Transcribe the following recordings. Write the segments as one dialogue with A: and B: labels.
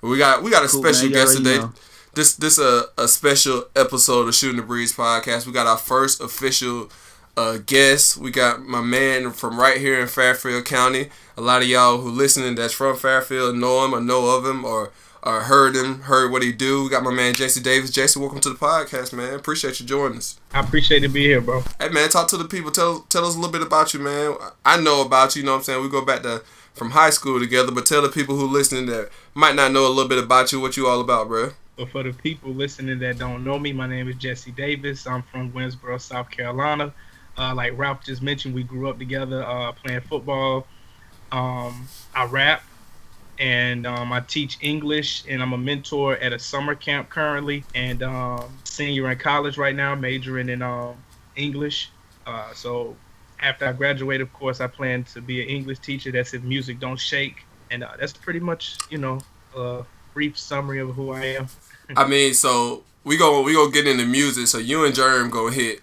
A: We got a
B: Cool,
A: special
B: man. You
A: guest
B: already
A: today.
B: know.
A: This a special episode of Shooting the Breeze podcast. We got our first official guest. We got my man from right here in Fairfield County. A lot of y'all who listening that's from Fairfield know him or know of him or heard him, heard what he do. We got my man Jason Davis. Jason, welcome to the podcast, man. Appreciate you joining us.
C: I appreciate to be here, bro.
A: Hey man, talk to the people. Tell us a little bit about you, man. I know about you. You know what I'm saying? We go back to from high school together, but tell the people who listening that might not know a little bit about you, what you all about, bro.
C: But for the people listening that don't know me, my name is Jesse Davis. I'm from Winsboro, South Carolina. Like Ralph just mentioned, we grew up together playing football. I rap and I teach English, and I'm a mentor at a summer camp currently, and senior in college right now, majoring in English. So after I graduate, of course, I plan to be an English teacher. That's if music don't shake, and that's pretty much, a brief summary of who I am.
A: I mean, so we go get into music. So you and Jerm go hit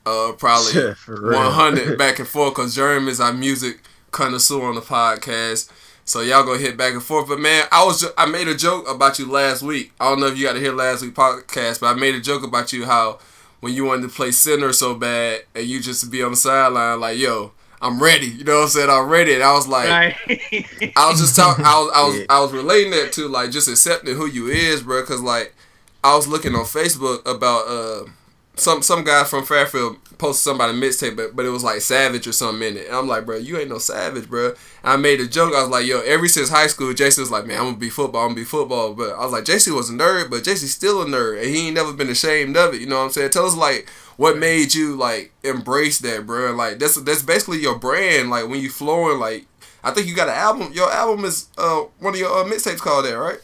A: probably
B: For real.
A: 100 back and forth because Jerm is our music connoisseur on the podcast. So y'all go hit back and forth. But man, I made a joke about you last week. I don't know if you got to hear last week's podcast, but I made a joke about you how when you wanted to play center so bad and you just be on the sideline like, yo, I'm ready. You know what I'm saying? I'm ready. And I was like,
C: Right.
A: I was just talking. I was relating that to like just accepting who you is, bro. Cause like I was looking on Facebook about some guy from Fairfield posted somebody mixtape, but it was like Savage or something in it. And I'm like, bro, you ain't no Savage, bro. And I made a joke. I was like, yo, ever since high school, JC was like, man, I'm gonna be football. I'm gonna be football. But I was like, JC was a nerd, but JC's still a nerd, and he ain't never been ashamed of it. You know what I'm saying? Tell us like what made you like embrace that, bro. Like that's basically your brand. Like when you flowing, like I think you got an album. Your album is one of your mixtapes called that, right?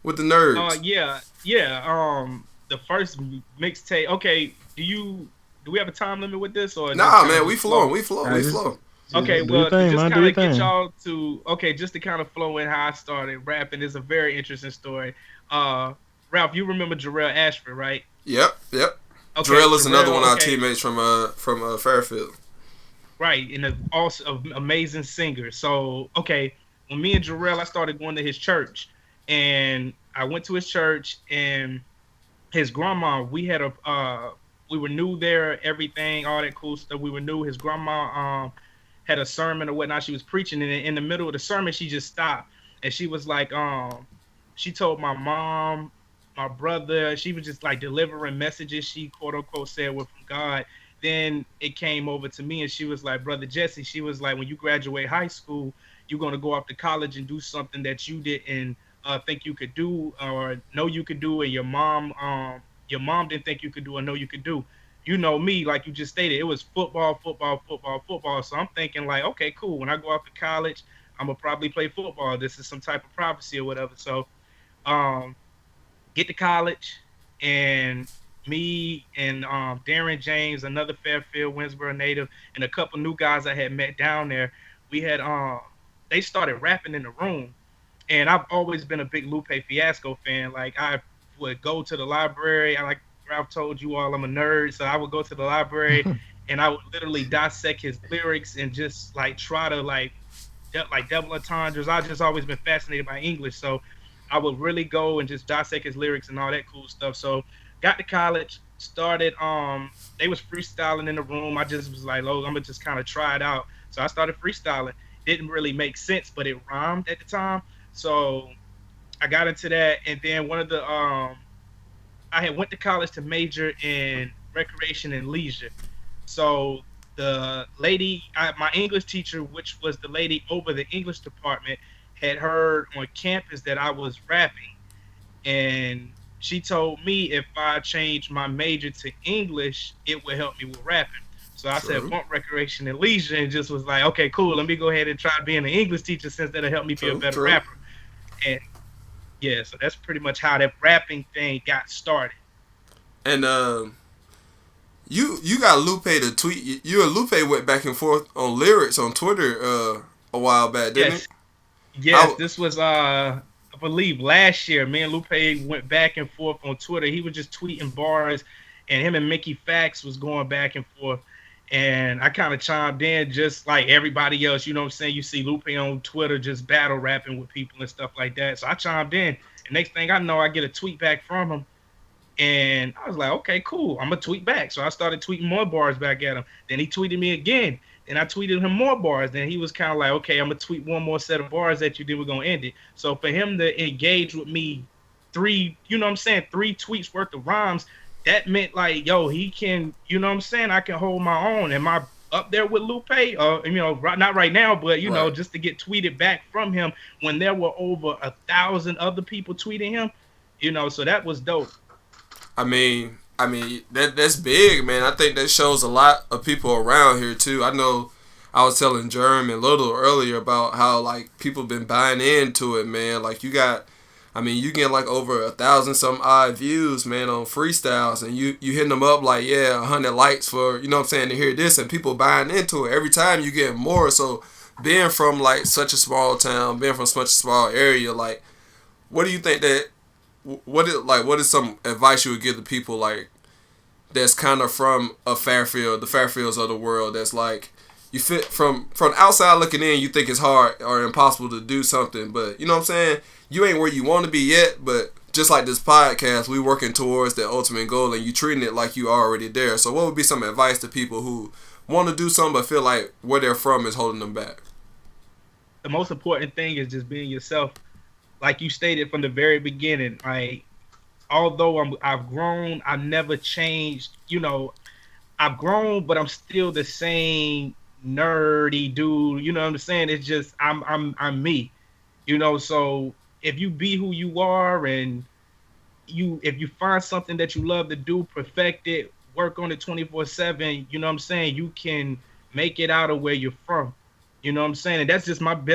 A: With the nerds.
C: Yeah. The first mixtape. Okay, do we have a time limit with this or
A: Nah,
C: just
A: man,
C: kinda
A: we
C: just
A: flow.
C: flow?
A: We flow.
B: Nah,
A: We
B: just-
A: flow.
C: Okay,
B: Do
C: well,
B: your thing,
C: to just
B: man. Do
C: kind
B: your
C: of get
B: thing.
C: y'all to just to kind of flow in how I started rapping is a very interesting story. Ralph, you remember Jarrell Ashford, right?
A: Yep.
C: Okay,
A: Jarrell is another one of our
C: okay,
A: teammates from Fairfield.
C: right, and also an amazing singer. So, okay, when me and Jarrell, I started going to his church, and I went to his church, and his grandma, we were new there, everything, all that cool stuff. We were new. His grandma had a sermon or whatnot. She was preaching, and in the middle of the sermon, she just stopped, and she was like, she told my mom, my brother, she was just like delivering messages. She quote unquote said were from God. Then it came over to me, and she was like, brother Jesse, she was like, when you graduate high school, you're gonna go off to college and do something that you didn't think you could do or know you could do, and your mom didn't think you could do or know you could do. You know me, like you just stated, it was football, football, football, football. So I'm thinking like, okay, cool. When I go off to college, I'm gonna probably play football. This is some type of prophecy or whatever. So, um, get to college, and me and Darren James, another Fairfield Winsboro native, and a couple new guys I had met down there, we had they started rapping in the room, and I've always been a big Lupe Fiasco fan. Like I would go to the library. I like Ralph told you all, I'm a nerd, so I would go to the library and I would literally dissect his lyrics and just like try to like double entendres. I've just always been fascinated by English, so I would really go and just dissect his lyrics and all that cool stuff. So got to college, started they was freestyling in the room. I just was like, oh, I'm gonna just kind of try it out. So I started freestyling. Didn't really make sense, but it rhymed at the time. So I got into that, and then one of the I had went to college to major in recreation and leisure. So the lady, my English teacher, which was the lady over the English department, had heard on campus that I was rapping, and she told me if I changed my major to English, it would help me with rapping. So I said,
A: True.
C: bump recreation and leisure, and just was like, okay, cool. Let me go ahead and try being an English teacher since that'll help me be a
A: True.
C: better
A: True.
C: rapper. And yeah, so that's pretty much how that rapping thing got started.
A: And you got Lupe to tweet. You and Lupe went back and forth on lyrics on Twitter a while back, didn't
C: Yes,
A: it?
C: yes,
A: How,
C: this was I believe last year. Me and Lupe went back and forth on Twitter. He was just tweeting bars, and him and Mickey Fax was going back and forth. And I kind of chimed in just like everybody else, you know what I'm saying? You see Lupe on Twitter just battle rapping with people and stuff like that. So I chimed in. And next thing I know, I get a tweet back from him. And I was like, okay, cool. I'm going to tweet back. So I started tweeting more bars back at him. Then he tweeted me again. And I tweeted him more bars. Then he was kind of like, okay, I'm going to tweet one more set of bars at you. Then we're going to end it. So for him to engage with me 3 tweets worth of rhymes, that meant like, yo, he can, you know what I'm saying? I can hold my own. Am I up there with Lupe? Not right now, but, know, just to get tweeted back from him when there were over 1,000 other people tweeting him, so that was dope.
A: I mean, that's big, man. I think that shows a lot of people around here, too. I know I was telling Jerm and Little earlier about how, like, people been buying into it, man. Like, you get like over 1,000 some odd views, man, on freestyles, and you hitting them up like, 100 likes for, you know what I'm saying, to hear this, and people buying into it. Every time you get more. So being from like such a small town, being from such a small area, like, what do you think that, what is some advice you would give to people like that's kind of from the Fairfields of the world, that's like, you fit from outside looking in, you think it's hard or impossible to do something, but you know what I'm saying, you ain't where you want to be yet, but just like this podcast, we working towards that ultimate goal, and you treating it like you already there. So what would be some advice to people who want to do something but feel like where they're from is holding them back?
C: The most important thing is just being yourself. Like you stated from the very beginning, like, although I've grown, I've never changed. I've grown, but I'm still the same nerdy dude. You know what I'm saying? It's just I'm me. So if you be who you are, and if you find something that you love to do, perfect it, work on it 24/7. You know what I'm saying? You can make it out of where you're from. You know what I'm saying? And that's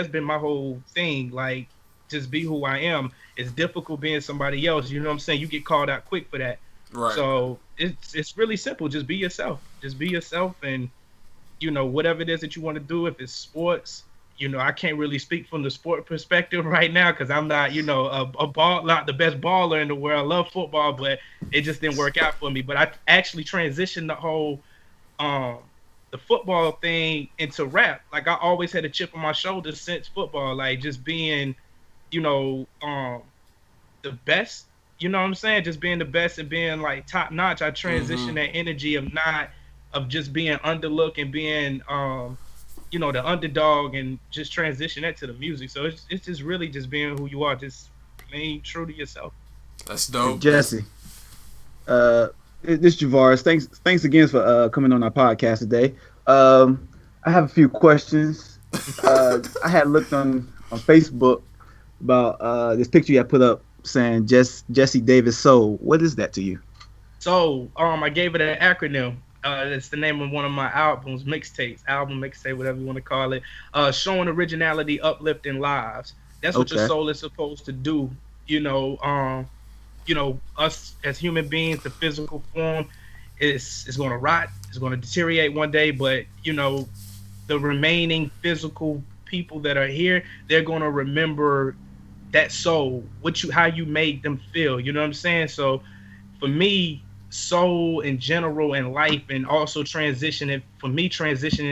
C: been my whole thing. Like, just be who I am. It's difficult being somebody else. You know what I'm saying? You get called out quick for that.
A: Right.
C: So it's really simple. Just be yourself. And, whatever it is that you want to do, if it's sports, I can't really speak from the sport perspective right now because I'm not, not the best baller in the world. I love football, but it just didn't work out for me. But I actually transitioned the whole the football thing into rap. Like, I always had a chip on my shoulder since football, like just being the best, you know what I'm saying? Just being the best and being like top notch. I transitioned that energy of just being underlooked and being, the underdog, and just transition that to the music. So it's just really just being who you are, just being true to yourself.
A: That's dope.
B: Hey, Jesse, this is Javaris. Thanks again for coming on our podcast today. I have a few questions. I had looked on Facebook about this picture you had put up saying Jesse Davis Soul. What is that to you?
C: So I gave it an acronym. It's the name of one of my album, mixtape, whatever you want to call it. Showing originality, uplifting lives. That's what your soul is supposed to do. Us as human beings, the physical form is going to rot. It's going to deteriorate one day. But the remaining physical people that are here, they're going to remember that soul, how you made them feel. You know what I'm saying? So for me, soul in general and life, and also transitioning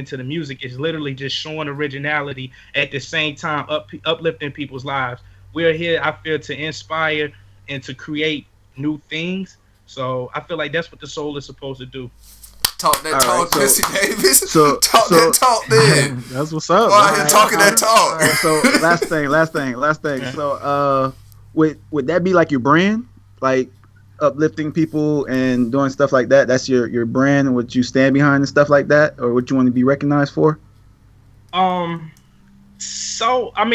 C: to the music is literally just showing originality at the same time uplifting people's lives. We're here, I feel, to inspire and to create new things. So I feel like that's what the soul is supposed to do.
A: Talk that talk, right, Jesse Davis.
B: Talk
A: that talk, then.
B: That's what's up.
A: Why are you talking that talk?
B: Right, so last thing. So would that be like your brand, like uplifting people and doing stuff like that? That's your brand and what you stand behind and stuff like that, or what you want to be recognized for?
C: So I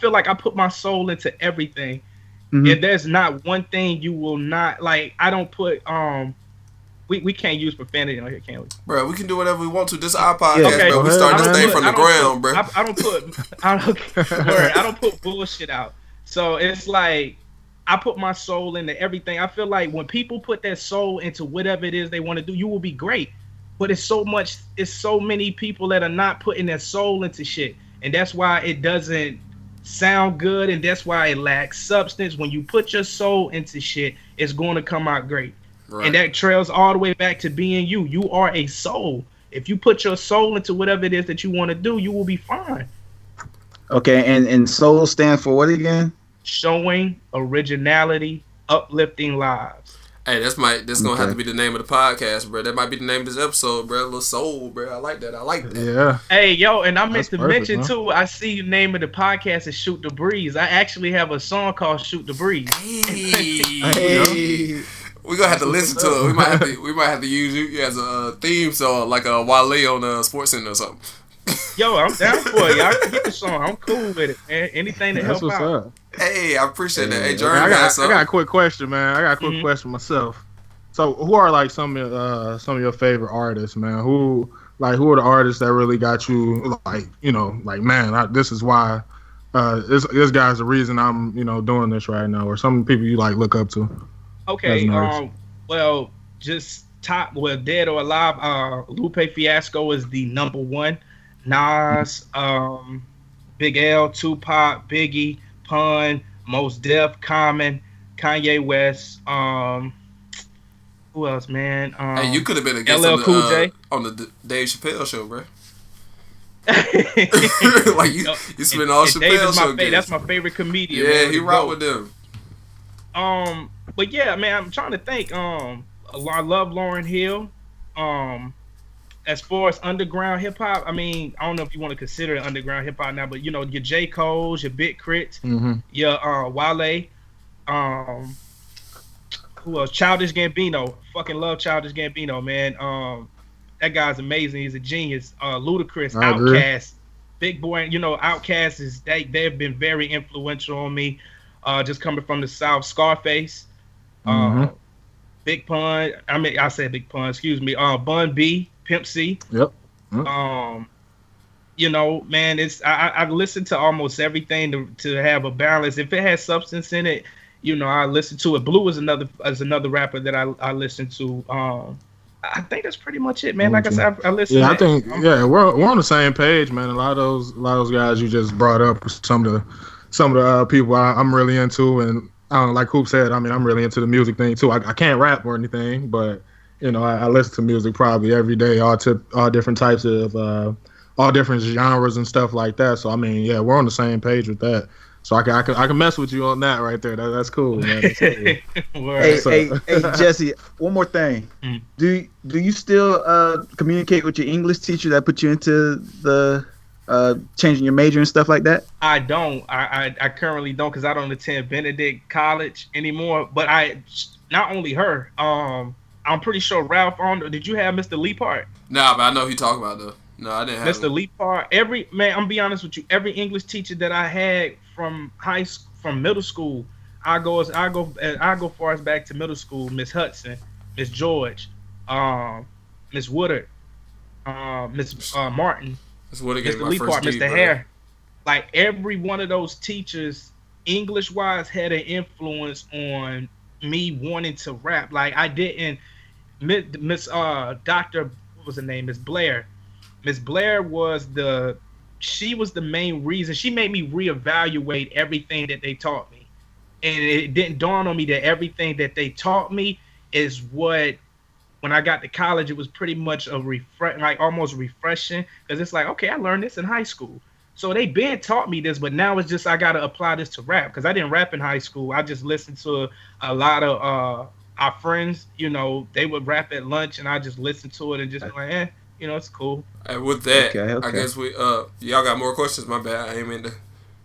C: feel like I put my soul into everything. And there's not one thing you will not like. I don't put we can't use profanity on here, can we?
A: Bro, we can do whatever we want to. This is our podcast, okay, bro. We start this thing from the ground, bro.
C: I don't put bullshit out. So it's like I put my soul into everything. I feel like when people put their soul into whatever it is they want to do, you will be great. But it's so many people that are not putting their soul into shit. And that's why it doesn't sound good, and that's why it lacks substance. When you put your soul into shit, it's going to come out great. Right. And that trails all the way back to being you. You are a soul. If you put your soul into whatever it is that you want to do, you will be fine.
B: Okay, and soul stands for what again?
C: Showing originality, uplifting lives.
A: Hey, that's gonna have to be the name of the podcast, bro. That might be the name of this episode, bro. Little soul, bro. I like that.
D: Yeah.
C: Hey, yo, and I meant to mention too. I see the name of the podcast is Shoot the Breeze. I actually have a song called Shoot the Breeze.
A: Hey. We're gonna have to listen to it. We might have to use you as a theme song, like a Wale on SportsCenter or something.
C: Yo, I'm down for it. Y'all can get the song. I'm cool with it, man. Anything to help out.
D: Up.
A: Hey, I appreciate that. Hey, Jeremy,
D: I got a quick question, man. I got a quick question myself. So, who are like some of your favorite artists, man? Who are the artists that really got you, like, you know, like, man, this is why this guy's the reason I'm, you know, doing this right now, or some people you like look up to.
C: Okay, well, just dead or alive, Lupe Fiasco is the number one. Nas, Big L, Tupac, Biggie, Pun, Mos Def, Common, Kanye West. Who else, man?
A: Hey, you could have been a guest
C: LL Cool J
A: on the Dave Chappelle show, bro. Like you spend all Chappelle show.
C: That's my favorite comedian.
A: Yeah, he rock with them.
C: But yeah, man, I'm trying to think. I love Lauryn Hill. As far as underground hip hop, I mean, I don't know if you want to consider it underground hip hop now, but you know, your J. Cole's, your Big Crit, your Wale, who else? Childish Gambino. Fucking love Childish Gambino, man. That guy's amazing. He's a genius. Ludacris, Outkast, Big Boy. You know, Outkast they've been very influential on me. Just coming from the South, Scarface, Big Pun. I said Big Pun. Excuse me. Bun B. Pimp C.
D: Yep.
C: You know, man, I listen to almost everything to have a balance. If it has substance in it, you know, I listen to it. Blue is another rapper that I listen to. I think that's pretty much it, man. Like I said, I listen.
D: Yeah, I think we're on the same page, man. A lot of those guys you just brought up, some of the people I'm really into, and like Hoop said, I mean, I'm really into the music thing too. I can't rap or anything, but you know, I listen to music probably every day, all different types of, all different genres and stuff like that. So I mean, yeah, we're on the same page with that. So I can mess with you on that right there. That's cool, man. That's cool.
B: hey, Jesse, one more thing. Do you still communicate with your English teacher that put you into the changing your major and stuff like that?
C: I don't. I currently don't, because I don't attend Benedict College anymore. But not only her. I'm pretty sure Ralph did you have Mr. Leapart?
A: Nah, but I know who you talking about though. No, I didn't have
C: Mr. Leapart. I'm gonna be honest with you. Every English teacher that I had from middle school, I go far as back to middle school. Miss Hudson, Miss George, Miss Woodard, Miss Martin, Mr. Leapart, Mr. Hare. Like every one of those teachers, English wise, had an influence on me wanting to rap. Like I didn't. Miss Dr. what was her name? Miss Blair. Miss Blair was the main reason. She made me reevaluate everything that they taught me. And it didn't dawn on me that everything that they taught me is what, when I got to college, it was pretty much almost refreshing. Because it's like, okay, I learned this in high school. So they been taught me this, but now it's just I got to apply this to rap. Because I didn't rap in high school. I just listened to a lot of our friends. You know, they would rap at lunch, and I just listened to it and just like, you know, it's cool.
A: And with that, okay. I guess we y'all got more questions. My bad, I ain't mean to.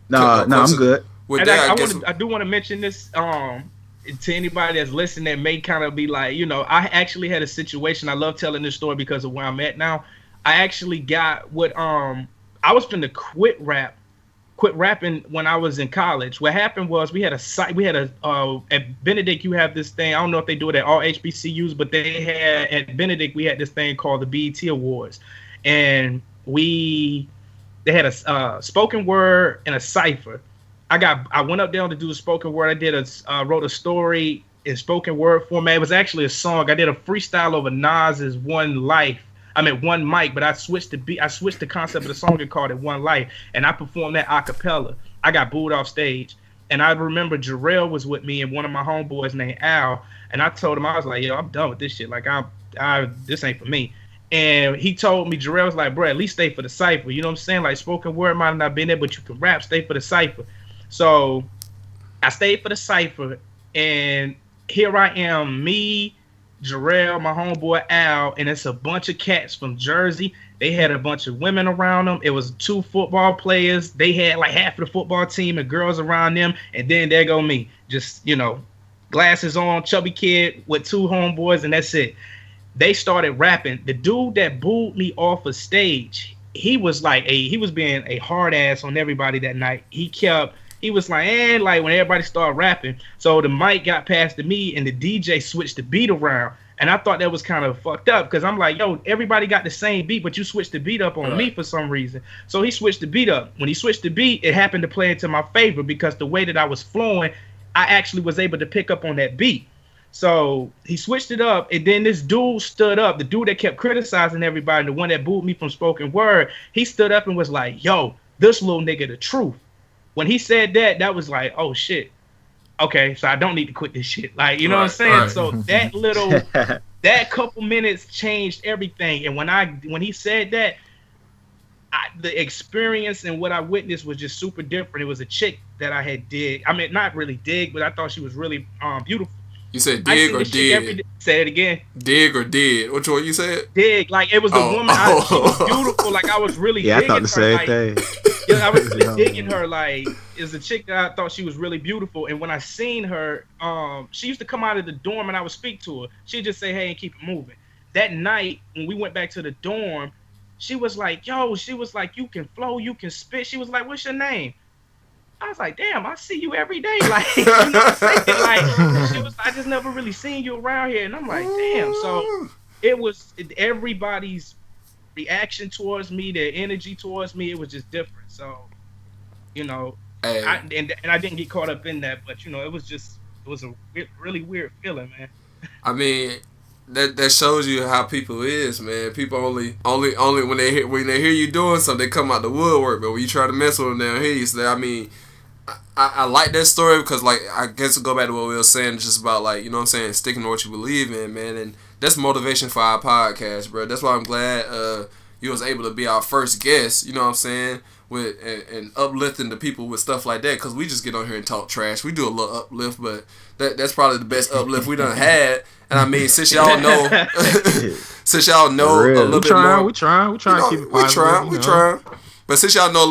B: No, I'm good.
A: With that,
C: I do want to mention this to anybody that's listening that may kind of be like, you know, I actually had a situation. I love telling this story because of where I'm at now. I actually got what I was finna quit rapping when I was in college. What happened was we had at Benedict, you have this thing. I don't know if they do it at all HBCUs, but they had at Benedict, we had this thing called the BET Awards. And they had a spoken word and a cipher. I went up there to do the spoken word. I wrote a story in spoken word format. It was actually a song. I did a freestyle over Nas's One Life. I mean, One Mic, but I switched the concept of the song and called it One Life, and I performed that a cappella. I got booed off stage, and I remember Jarrell was with me and one of my homeboys named Al, and I told him, I was like, yo, I'm done with this shit. Like, this ain't for me. And he told me, Jarrell was like, bro, at least stay for the cipher. You know what I'm saying? Like, spoken word might have not been there, but you can rap, stay for the cipher. So I stayed for the cipher, and here I am, me, Jarrell, my homeboy Al, and it's a bunch of cats from Jersey. They had a bunch of women around them. It was 2 football players. They had like half of the football team and girls around them. And then there go me, just, you know, glasses on, chubby kid with 2 homeboys, and that's it. They started rapping. The dude that booed me off of stage, he was being a hard ass on everybody that night. He was like, like when everybody started rapping. So the mic got passed to me and the DJ switched the beat around. And I thought that was kind of fucked up because I'm like, yo, everybody got the same beat, but you switched the beat up on me for some reason. So he switched the beat up. When he switched the beat, it happened to play into my favor because the way that I was flowing, I actually was able to pick up on that beat. So he switched it up, and then this dude stood up, the dude that kept criticizing everybody, the one that booed me from spoken word, he stood up and was like, yo, this little nigga the truth. When he said that, that was like, oh shit. Okay, so I don't need to quit this shit. Like, you know what I'm saying? Right. So that couple minutes changed everything. And when he said that, the experience and what I witnessed was just super different. It was a chick that I had dig. I mean, not really dig, but I thought she was really beautiful.
A: You said dig or did?
C: Say it again.
A: Dig or did? Which one you said?
C: Dig. Like, it was the woman. She was beautiful. Like, I was really digging her.
B: I thought the same thing.
C: Yeah, I was really digging her. Like, is a chick that I thought she was really beautiful. And when I seen her, she used to come out of the dorm and I would speak to her. She'd just say, hey, and keep it moving. That night, when we went back to the dorm, she was like, you can flow, you can spit. She was like, what's your name? I was like, damn, I see you every day. Like, you know what I'm saying? Like, she was, I just never really seen you around here. And I'm like, damn. So it was everybody's reaction towards me, their energy towards me. It was just different. So, you know, hey. I didn't get caught up in that. But, you know, it was a really weird feeling, man.
A: I mean, that shows you how people is, man. People only when they hear you doing something, they come out the woodwork. But when you try to mess with them down here, you say, I mean, I like that story because, like, I guess to go back to what we were saying, it's just about, like, you know what I'm saying, sticking to what you believe in, man. And that's motivation for our podcast, bro. That's why I'm glad you was able to be our first guest, you know what I'm saying, with and uplifting the people with stuff like that, because we just get on here and talk trash. We do a little uplift, but that's probably the best uplift we done had. And I mean, since y'all know a little bit more,
D: we trying to keep it positive.
A: We trying. But since y'all know